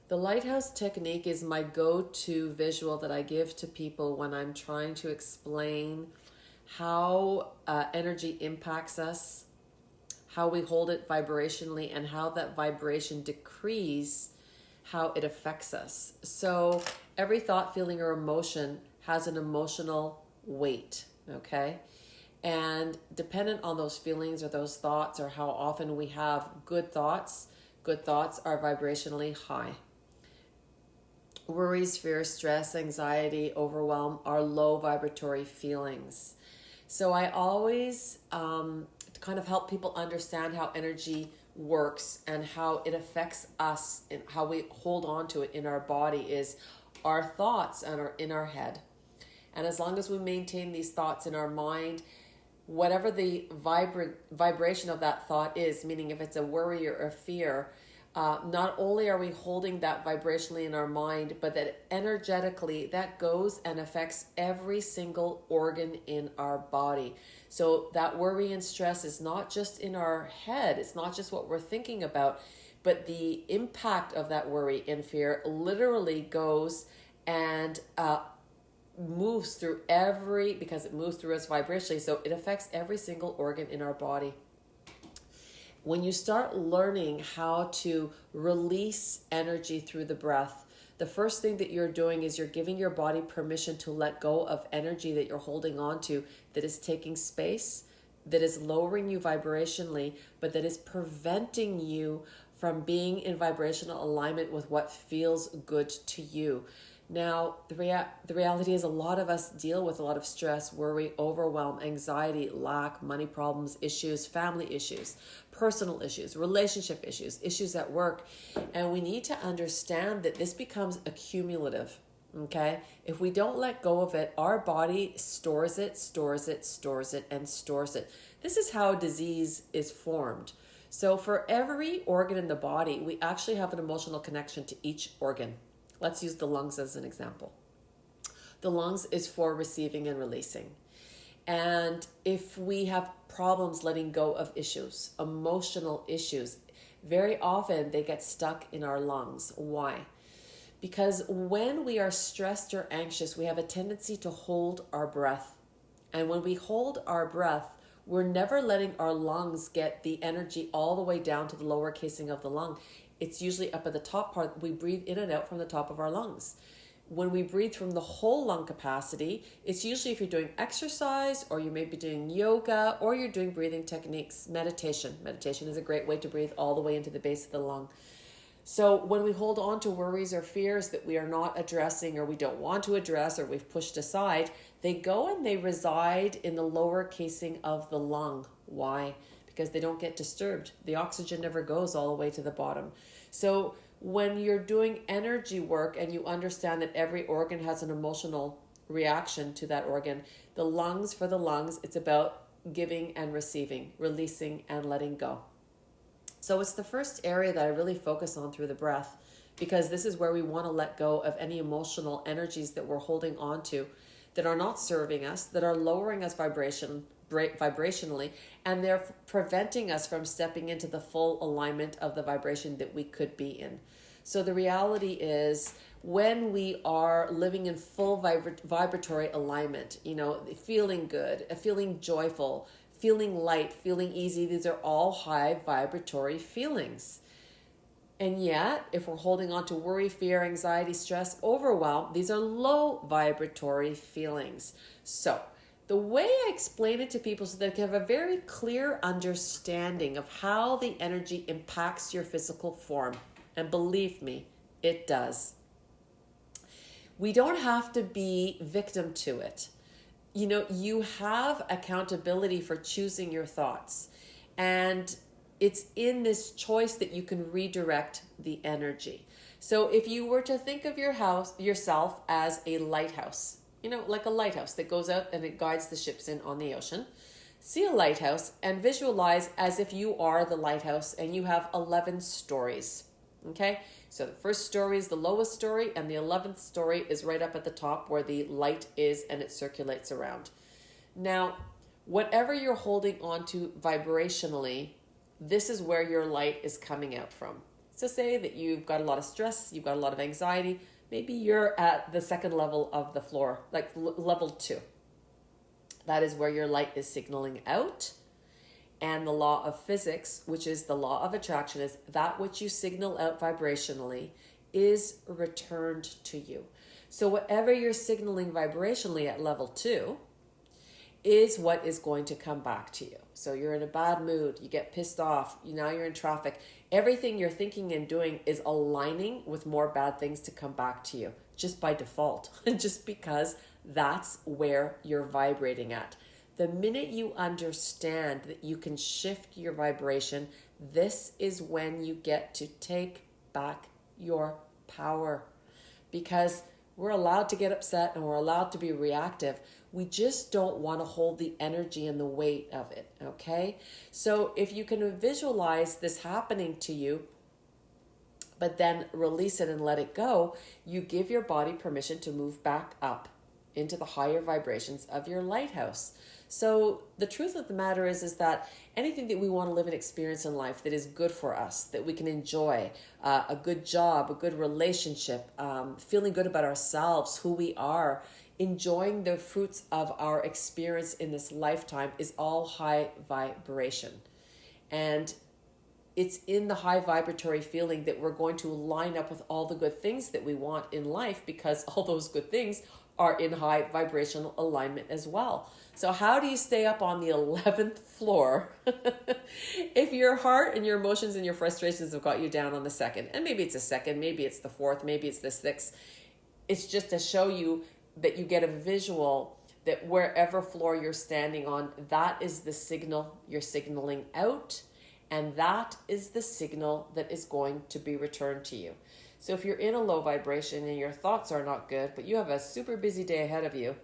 The Lighthouse Technique is my go-to visual that I give to people when I'm trying to explain how energy impacts us, how we hold it vibrationally, and how that vibration decrees how it affects us. So every thought, feeling, or emotion has an emotional weight, okay? And dependent on those feelings or those thoughts or how often we have good thoughts are vibrationally high. Worries, fear, stress, anxiety, overwhelm are low vibratory feelings. So I always kind of help people understand how energy works and how it affects us and how we hold on to it in our body is our thoughts and are in our head. And as long as we maintain these thoughts in our mind, whatever the vibration of that thought is, meaning if it's a worry or a fear, not only are we holding that vibrationally in our mind, but that energetically that goes and affects every single organ in our body. So that worry and stress is not just in our head, it's not just what we're thinking about, but the impact of that worry and fear literally goes and moves through because it moves through us vibrationally, so it affects every single organ in our body. When you start learning how to release energy through the breath, the first thing that you're doing is you're giving your body permission to let go of energy that you're holding on to that is taking space, that is lowering you vibrationally, but that is preventing you from being in vibrational alignment with what feels good to you. Now, the reality is a lot of us deal with a lot of stress, worry, overwhelm, anxiety, lack, money problems, issues, family issues, personal issues, relationship issues, issues at work. And we need to understand that this becomes accumulative, okay? If we don't let go of it, our body stores it, and stores it. This is how disease is formed. So for every organ in the body, we actually have an emotional connection to each organ. Let's use the lungs as an example. The lungs is for receiving and releasing. And if we have problems letting go of issues, emotional issues, very often they get stuck in our lungs. Why? Because when we are stressed or anxious, we have a tendency to hold our breath. And when we hold our breath, we're never letting our lungs get the energy all the way down to the lower casing of the lung. It's usually up at the top part. We breathe in and out from the top of our lungs. When we breathe from the whole lung capacity, it's usually if you're doing exercise or you may be doing yoga or you're doing breathing techniques, meditation. Meditation is a great way to breathe all the way into the base of the lung. So when we hold on to worries or fears that we are not addressing or we don't want to address or we've pushed aside, they go and they reside in the lower casing of the lung. Why? Because they don't get disturbed. The oxygen never goes all the way to the bottom. So when you're doing energy work and you understand that every organ has an emotional reaction to that organ, the lungs, for the lungs, it's about giving and receiving, releasing and letting go. So it's the first area that I really focus on through the breath, because this is where we want to let go of any emotional energies that we're holding on to that are not serving us, that are lowering us vibrationally, and they're preventing us from stepping into the full alignment of the vibration that we could be in. So the reality is when we are living in full vibratory alignment, feeling good, feeling joyful, feeling light, feeling easy, these are all high vibratory feelings. And yet, if we're holding on to worry, fear, anxiety, stress, overwhelm, these are low vibratory feelings. So the way I explain it to people so they can have a very clear understanding of how the energy impacts your physical form. And believe me, it does. We don't have to be victim to it. You have accountability for choosing your thoughts. And it's in this choice that you can redirect the energy. So if you were to think of yourself as a lighthouse, like a lighthouse that goes out and it guides the ships in on the ocean, see a lighthouse and visualize as if you are the lighthouse and you have 11 stories. Okay, so the first story is the lowest story and the 11th story is right up at the top where the light is and it circulates around. Now, whatever you're holding on to vibrationally, this is where your light is coming out from. So say that you've got a lot of stress, you've got a lot of anxiety. Maybe you're at the second level of the floor, like level 2. That is where your light is signaling out. And the law of physics, which is the law of attraction, is that which you signal out vibrationally is returned to you. So whatever you're signaling vibrationally at level 2 is what is going to come back to you. So you're in a bad mood, you get pissed off, now you're in traffic. Everything you're thinking and doing is aligning with more bad things to come back to you, just by default, just because that's where you're vibrating at. The minute you understand that you can shift your vibration, this is when you get to take back your power. Because we're allowed to get upset and we're allowed to be reactive. We just don't want to hold the energy and the weight of it, okay? So if you can visualize this happening to you, but then release it and let it go, you give your body permission to move back up into the higher vibrations of your lighthouse. So the truth of the matter is that anything that we want to live and experience in life that is good for us, that we can enjoy, a good job, a good relationship, feeling good about ourselves, who we are, enjoying the fruits of our experience in this lifetime is all high vibration. And it's in the high vibratory feeling that we're going to line up with all the good things that we want in life, because all those good things are in high vibrational alignment as well. So how do you stay up on the 11th floor if your heart and your emotions and your frustrations have got you down on the second? And maybe it's a second, maybe it's the fourth, maybe it's the sixth. It's just to show you that you get a visual that wherever floor you're standing on, that is the signal you're signaling out, and that is the signal that is going to be returned to you. So if you're in a low vibration and your thoughts are not good, but you have a super busy day ahead of you,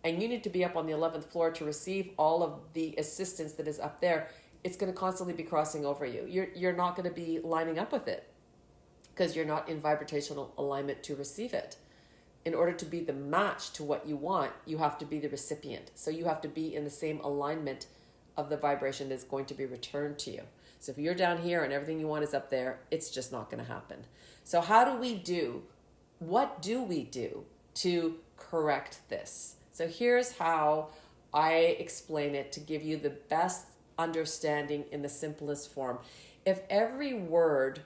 and you need to be up on the 11th floor to receive all of the assistance that is up there, it's going to constantly be crossing over you. You're not going to be lining up with it because you're not in vibrational alignment to receive it. In order to be the match to what you want, you have to be the recipient. So you have to be in the same alignment of the vibration that's going to be returned to you. So if you're down here and everything you want is up there, it's just not going to happen. So what do we do to correct this? So here's how I explain it to give you the best understanding in the simplest form. If every word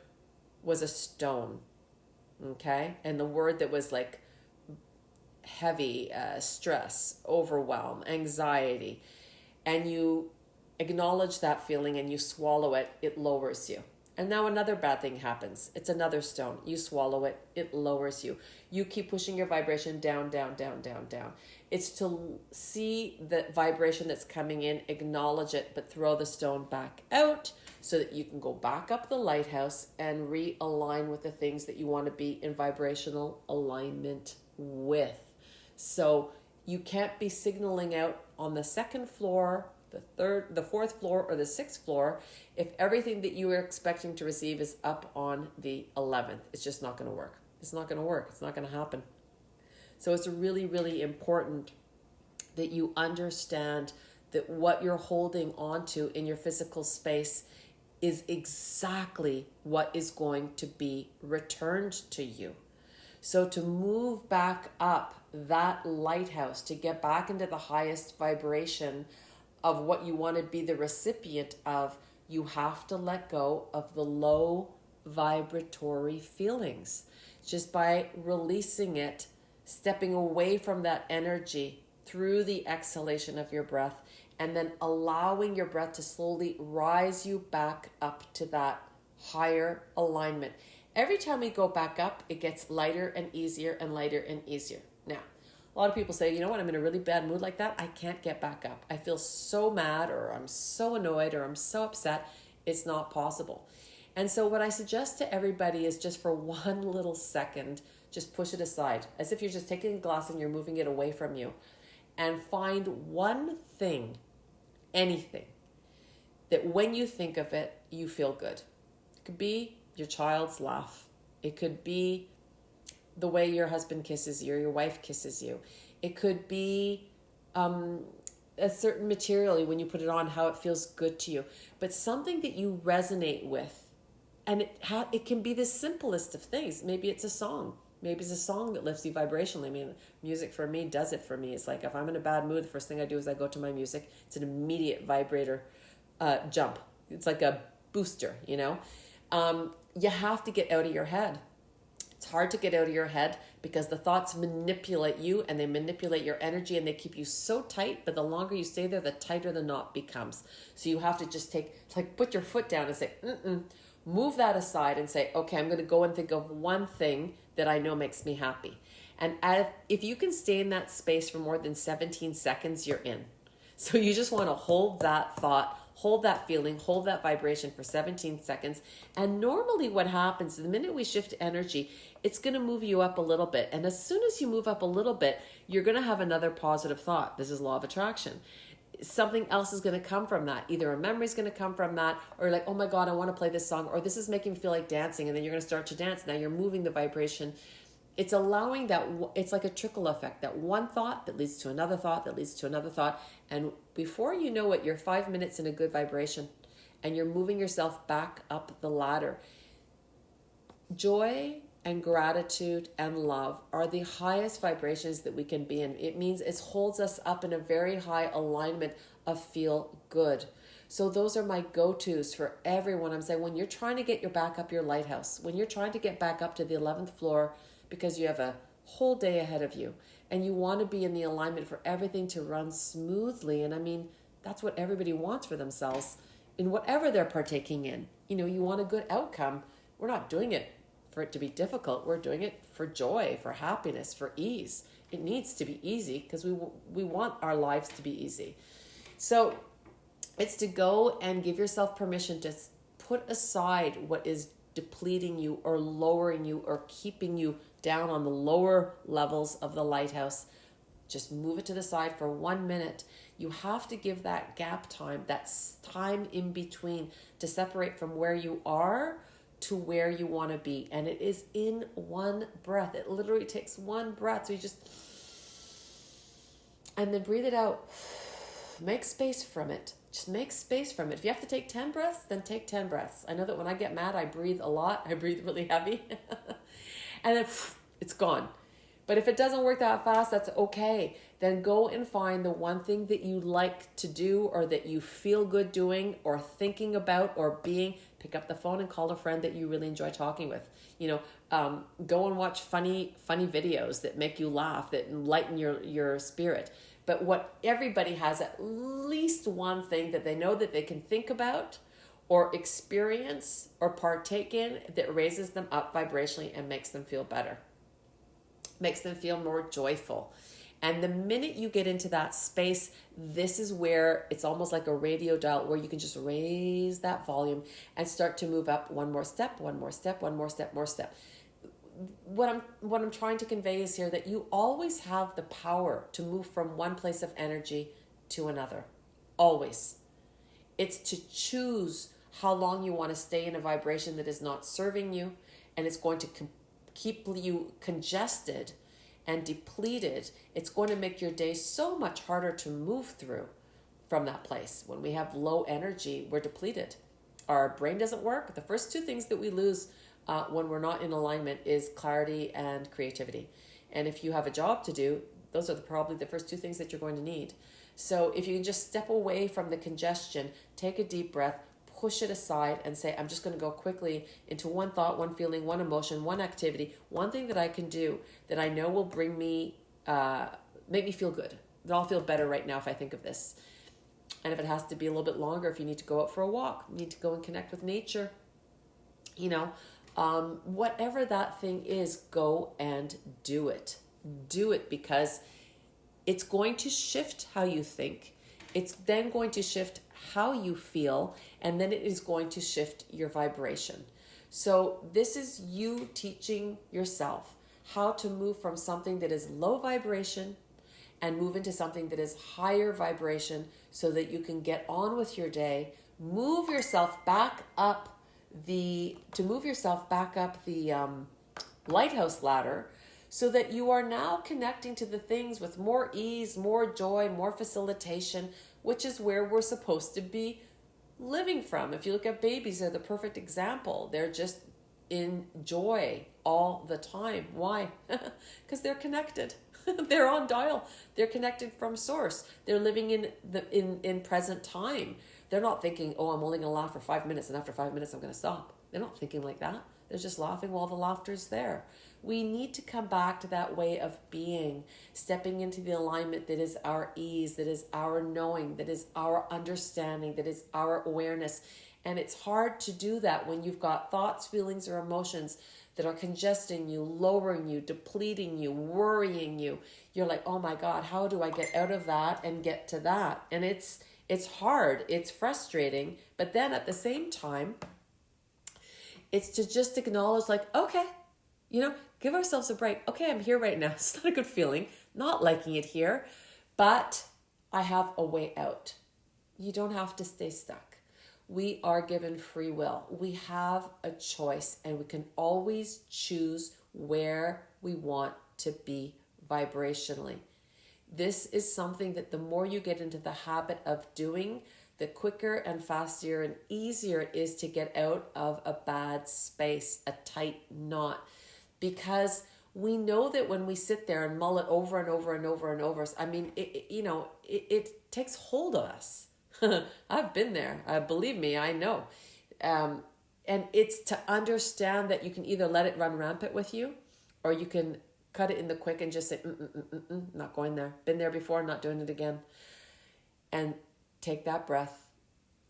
was a stone, okay, and the word that was like heavy, stress, overwhelm, anxiety, and you acknowledge that feeling and you swallow it, it lowers you. And now another bad thing happens. It's another stone. You swallow it, it lowers you. You keep pushing your vibration down, down, down, down, down. It's to see the vibration that's coming in, acknowledge it, but throw the stone back out so that you can go back up the lighthouse and realign with the things that you want to be in vibrational alignment with. So you can't be signaling out on the second floor, the fourth floor, or the sixth floor if everything that you are expecting to receive is up on the 11th. It's just not going to work. It's not going to work. It's not going to happen. So it's really, really important that you understand that what you're holding on to in your physical space is exactly what is going to be returned to you. So to move back up that lighthouse, to get back into the highest vibration of what you want to be the recipient of, you have to let go of the low vibratory feelings. Just by releasing it, stepping away from that energy through the exhalation of your breath, and then allowing your breath to slowly rise you back up to that higher alignment. Every time we go back up, it gets lighter and easier and lighter and easier. Now, a lot of people say, you know what, I'm in a really bad mood like that. I can't get back up. I feel so mad, or I'm so annoyed, or I'm so upset. It's not possible. And so what I suggest to everybody is just for one little second, just push it aside, as if you're just taking a glass and you're moving it away from you, and find one thing, anything, that when you think of it, you feel good. It could be your child's laugh. It could be the way your husband kisses you or your wife kisses you. It could be a certain material when you put it on, how it feels good to you. But something that you resonate with And it can be the simplest of things. Maybe it's a song. Maybe it's a song that lifts you vibrationally. I mean, music for me does it for me. It's like if I'm in a bad mood, the first thing I do is I go to my music. It's an immediate vibrator jump. It's like a booster, you know. You have to get out of your head. It's hard to get out of your head because the thoughts manipulate you and they manipulate your energy and they keep you so tight, but the longer you stay there, the tighter the knot becomes. So you have to just put your foot down and say, move that aside and say, okay, I'm going to go and think of one thing that I know makes me happy. And if you can stay in that space for more than 17 seconds, you're in. So you just want to hold that thought, hold that feeling, hold that vibration for 17 seconds. And normally what happens, the minute we shift energy, it's going to move you up a little bit. And as soon as you move up a little bit, you're going to have another positive thought. This is law of attraction. Something else is going to come from that. Either a memory is going to come from that, or like, oh my God, I want to play this song, or this is making me feel like dancing. And then you're going to start to dance. Now you're moving the vibration. It's allowing that, it's like a trickle effect, that one thought that leads to another thought, that leads to another thought. And before you know it, you're 5 minutes in a good vibration and you're moving yourself back up the ladder. Joy and gratitude and love are the highest vibrations that we can be in. It means it holds us up in a very high alignment of feel good. So those are my go-tos for everyone. I'm saying when you're trying to get your back up your lighthouse, when you're trying to get back up to the 11th floor because you have a whole day ahead of you and you want to be in the alignment for everything to run smoothly. And I mean, that's what everybody wants for themselves in whatever they're partaking in. You know, you want a good outcome. We're not doing it for it to be difficult. We're doing it for joy, for happiness, for ease. It needs to be easy because we want our lives to be easy. So it's to go and give yourself permission to put aside what is depleting you or lowering you or keeping you down on the lower levels of the lighthouse. Just move it to the side for 1 minute. You have to give that gap time, that time in between, to separate from where you are to where you want to be. And it is in one breath. It literally takes one breath. So you just, and then breathe it out. Make space from it. Just make space from it. If you have to take 10 breaths, then take 10 breaths. I know that when I get mad, I breathe a lot. I breathe really heavy. And then it's gone. But if it doesn't work that fast, that's okay. Then go and find the one thing that you like to do or that you feel good doing or thinking about or being. Pick up the phone and call a friend that you really enjoy talking with. You know, go and watch funny videos that make you laugh, that enlighten your spirit. But what everybody has at least one thing that they know that they can think about or experience or partake in that raises them up vibrationally and makes them feel better, makes them feel more joyful. And the minute you get into that space, this is where it's almost like a radio dial where you can just raise that volume and start to move up one more step, one more step, one more step, more step. What I'm trying to convey is here that you always have the power to move from one place of energy to another. Always. It's to choose how long you want to stay in a vibration that is not serving you, and it's going to keep you congested and depleted. It's going to make your day so much harder to move through from that place. When we have low energy, we're depleted. Our brain doesn't work. The first two things that we lose when we're not in alignment is clarity and creativity. And if you have a job to do, those are probably the first two things that you're going to need. So if you can just step away from the congestion, take a deep breath, push it aside and say, I'm just going to go quickly into one thought, one feeling, one emotion, one activity, one thing that I can do that I know will bring me, make me feel good. That I'll feel better right now if I think of this. And if it has to be a little bit longer, if you need to go out for a walk, you need to go and connect with nature, you know, whatever that thing is, go and do it. Do it because it's going to shift how you think. It's then going to shift how you feel, and then it is going to shift your vibration. So this is you teaching yourself how to move from something that is low vibration and move into something that is higher vibration so that you can get on with your day, move yourself back up the lighthouse ladder so that you are now connecting to the things with more ease, more joy, more facilitation, which is where we're supposed to be living from. If you look at babies, they're the perfect example. They're just in joy all the time. Why? Because they're connected. They're on dial. They're connected from source. They're living in present time. They're not thinking, oh, I'm only going to laugh for 5 minutes and after 5 minutes I'm going to stop. They're not thinking like that. They're just laughing while the laughter's there. We need to come back to that way of being, stepping into the alignment that is our ease, that is our knowing, that is our understanding, that is our awareness. And it's hard to do that when you've got thoughts, feelings, or emotions that are congesting you, lowering you, depleting you, worrying you. You're like, oh my God, how do I get out of that and get to that? And it's hard, it's frustrating, but then at the same time, it's to just acknowledge like, okay, give ourselves a break. Okay, I'm here right now. It's not a good feeling, not liking it here, but I have a way out. You don't have to stay stuck. We are given free will. We have a choice, and we can always choose where we want to be vibrationally. This is something that the more you get into the habit of doing, the quicker and faster and easier it is to get out of a bad space, a tight knot. Because we know that when we sit there and mull it over and over and over and over, I mean, it takes hold of us. I've been there. Believe me, I know. And it's to understand that you can either let it run rampant with you, or you can cut it in the quick and just say, not going there. Been there before, not doing it again. And take that breath,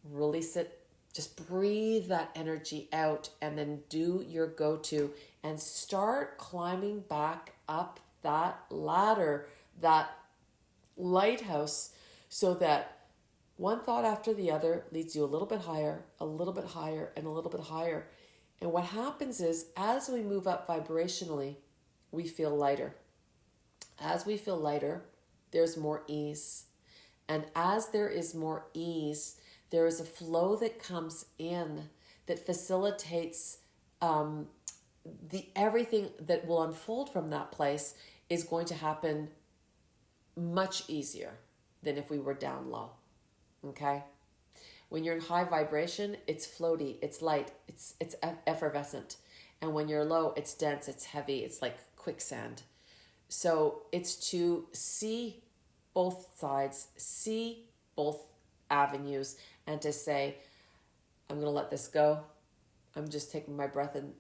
release it, just breathe that energy out, and then do your go-to and start climbing back up that ladder, that lighthouse, so that one thought after the other leads you a little bit higher, and a little bit higher. And what happens is, as we move up vibrationally, we feel lighter. As we feel lighter, there's more ease. And as there is more ease, there is a flow that comes in that facilitates everything that will unfold from that place is going to happen much easier than if we were down low. Okay? When you're in high vibration, it's floaty, it's light, it's effervescent. And when you're low, it's dense, it's heavy, it's like quicksand. So it's to see both sides, see both avenues, and to say, I'm going to let this go. I'm just taking my breath and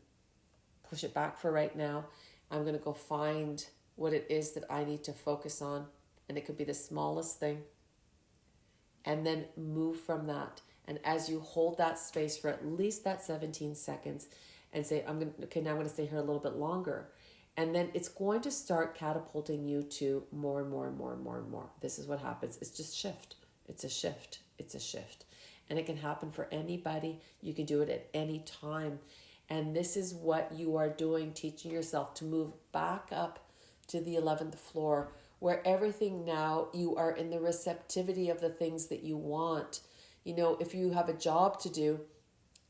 push it back for right now. I'm going to go find what it is that I need to focus on. And it could be the smallest thing. And then move from that. And as you hold that space for at least that 17 seconds and say, now I'm going to stay here a little bit longer. And then it's going to start catapulting you to more and more and more and more and more. This is what happens. It's just shift. It's a shift. It's a shift. And it can happen for anybody. You can do it at any time. And this is what you are doing, teaching yourself to move back up to the 11th floor, where everything now, you are in the receptivity of the things that you want. If you have a job to do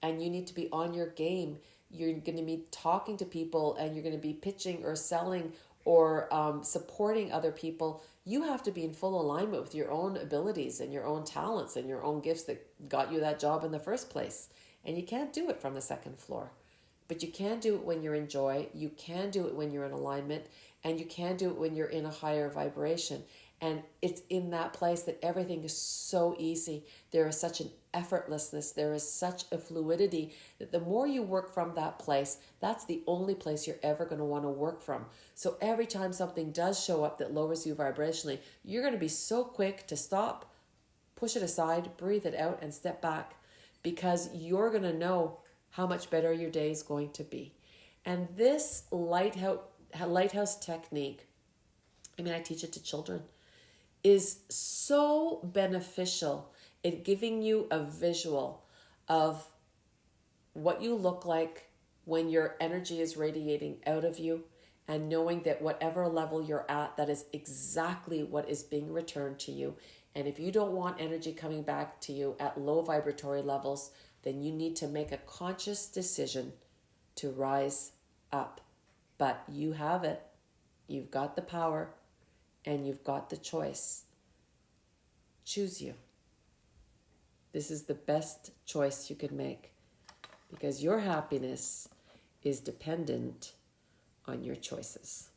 and you need to be on your game, you're going to be talking to people and you're going to be pitching or selling or supporting other people. You have to be in full alignment with your own abilities and your own talents and your own gifts that got you that job in the first place. And you can't do it from the second floor. But you can do it when you're in joy. You can do it when you're in alignment. And you can do it when you're in a higher vibration. And it's in that place that everything is so easy. There is such an effortlessness. There is such a fluidity that the more you work from that place, that's the only place you're ever going to want to work from. So every time something does show up that lowers you vibrationally, you're going to be so quick to stop, push it aside, breathe it out, and step back, because you're going to know how much better your day is going to be. And this lighthouse technique, I teach it to children, is so beneficial in giving you a visual of what you look like when your energy is radiating out of you, and knowing that whatever level you're at, that is exactly what is being returned to you. And if you don't want energy coming back to you at low vibratory levels, then you need to make a conscious decision to rise up. But you have it. You've got the power and you've got the choice. Choose you. This is the best choice you could make, because your happiness is dependent on your choices.